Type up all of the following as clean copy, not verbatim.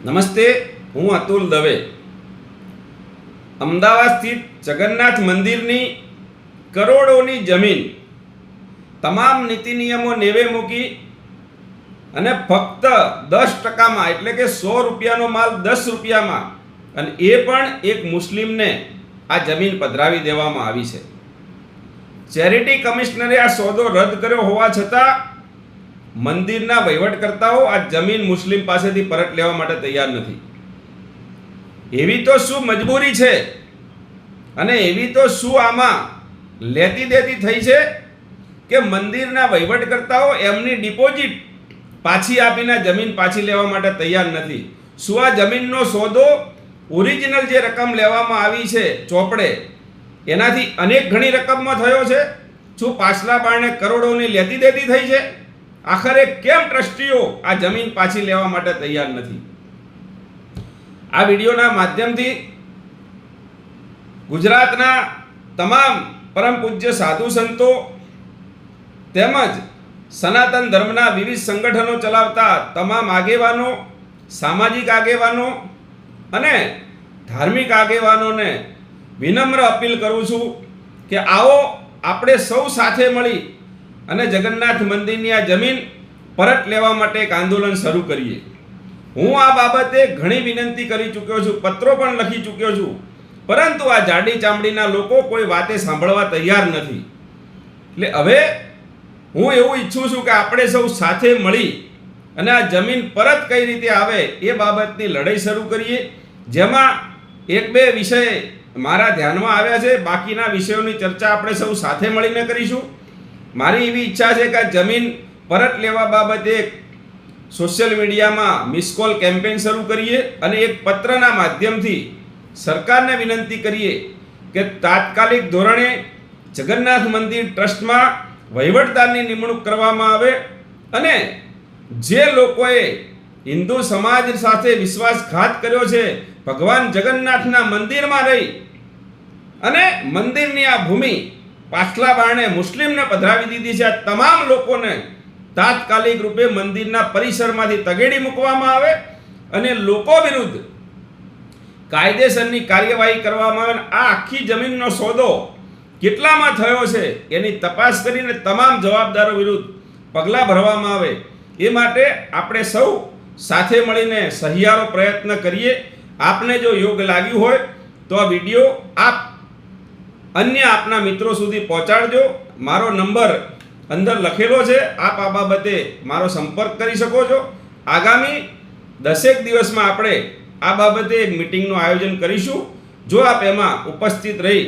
નમસ્તે, હું અતુલ દવે. અમદાવાદ સ્થિત જગન્નાથ મંદિરની કરોડોની જમીન તમામ નીતિ નિયમો નેવે મૂકી અને ફક્ત 10%માં એટલે કે 100 રૂપિયાનો માલ 10 રૂપિયામાં, અને એ પણ એક મુસ્લિમને આ જમીન પધરાવી દેવામાં આવી છે. ચેરિટી કમિશનરે આ સોદો રદ કર્યો હોવા છતાં મંદિરના વહીવટકર્તાઓ આ જમીન મુસ્લિમ પાસેથી પરત લેવા માટે તૈયાર નથી. એવી તો શું મજબૂરી છે અને એવી તો શું આમાં લેતી દેતી થઈ છે કે મંદિરના વહીવટકર્તાઓ એમની ડિપોઝિટ પાછી આપીને જમીન પાછી લેવા માટે તૈયાર નથી. શું આ જમીનનો સોદો ઓરિજિનલ જે રકમ લેવામાં આવી છે ચોપડે એનાથી અનેક ઘણી રકમમાં થયો છે? શું પાછલા બારણે કરોડોની લેતી દેતી થઈ છે? આખરે કેમ ટ્રસ્ટીઓ આ જમીન પાછી લેવા માટે તૈયાર નથી? આ વિડીયોના માધ્યમથી ગુજરાતના તમામ પરમ પૂજ્ય સાધુ સંતો તેમજ સનાતન ધર્મના વિવિધ સંગઠનો ચલાવતા તમામ આગેવાનો, સામાજિક આગેવાનો અને ધાર્મિક આગેવાનોને વિનમ્ર અપીલ કરું છું કે આવો આપણે સૌ સાથે મળી અને જગન્નાથ મંદિરની આ જમીન પરત લેવા માટે એક આંદોલન શરૂ કરીએ. હું આ બાબતે ઘણી વિનંતી કરી ચૂક્યો છું, પત્રો પણ લખી ચૂક્યો છું, પરંતુ આ જાડી ચામડીના લોકો કોઈ વાતે સાંભળવા તૈયાર નથી. એટલે હવે હું એવું ઈચ્છું છું કે આપણે સૌ સાથે મળી અને આ જમીન પરત કઈ રીતે આવે એ બાબતની લડાઈ શરૂ કરીએ, જેમાં એક બે વિષય મારા ધ્યાનમાં આવ્યા છે. બાકીના વિષયોની ચર્ચા આપણે સૌ સાથે મળીને કરીશું. મારી એવી ઈચ્છા છે કે આ જમીન પરત લેવા બાબતે સોશિયલ મીડિયામાં મિસ કોલ કેમ્પેન શરૂ કરીએ અને એક પત્રના માધ્યમથી સરકારને વિનંતી કરીએ કે તાત્કાલિક ધોરણે જગન્નાથ મંદિર ટ્રસ્ટમાં વહીવટદારની નિમણૂક કરવામાં આવે અને જે લોકોએ હિન્દુ સમાજ સાથે વિશ્વાસઘાત કર્યો છે, ભગવાન જગન્નાથના મંદિરમાં રહી અને મંદિરની આ ભૂમિ પાછલા બારણે મુસ્લિમને પધરાવી દીધી છે, આ તમામ લોકોને તાત્કાલિક રૂપે મંદિરના પરિસરમાંથી તગેડી મૂકવામાં આવે અને લોકો વિરુદ્ધ કાયદેસરની કાર્યવાહી કરવામાં આવે. આ આખી જમીનનો સોદો કેટલામાં થયો છે એની તપાસ કરીને તમામ જવાબદારો વિરુદ્ધ પગલાં ભરવામાં આવે. એ માટે આપણે સૌ સાથે મળીને સહિયારો પ્રયત્ન કરીએ. આપને જો યોગ લાગ્યું હોય તો આ વિડીયો આપ અન્ય આપના મિત્રો સુધી પહોંચાડજો. મારો નંબર અંદર લખેલો છે, આપ આ બાબતે મારો સંપર્ક કરી શકો છો. આગામી 10 દિવસમાં આપણે આ બાબતે એક મિટિંગનું આયોજન કરીશું. જો આપ એમાં ઉપસ્થિત રહી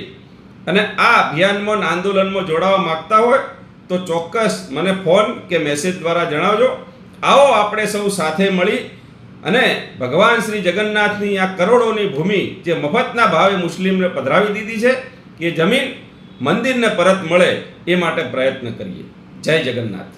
અને આ અભિયાનમાં આંદોલનમાં જોડાવા માગતા હોય તો ચોક્કસ મને ફોન કે મેસેજ દ્વારા જણાવજો. આવો આપણે સૌ સાથે મળી અને ભગવાન શ્રી જગન્નાથની આ કરોડોની ભૂમિ જે મફતના ભાવે મુસ્લિમને પધરાવી દીધી છે એ જમીન મંદિરને પરત મળે એ માટે પ્રયત્ન કરીએ. જય જગન્નાથ.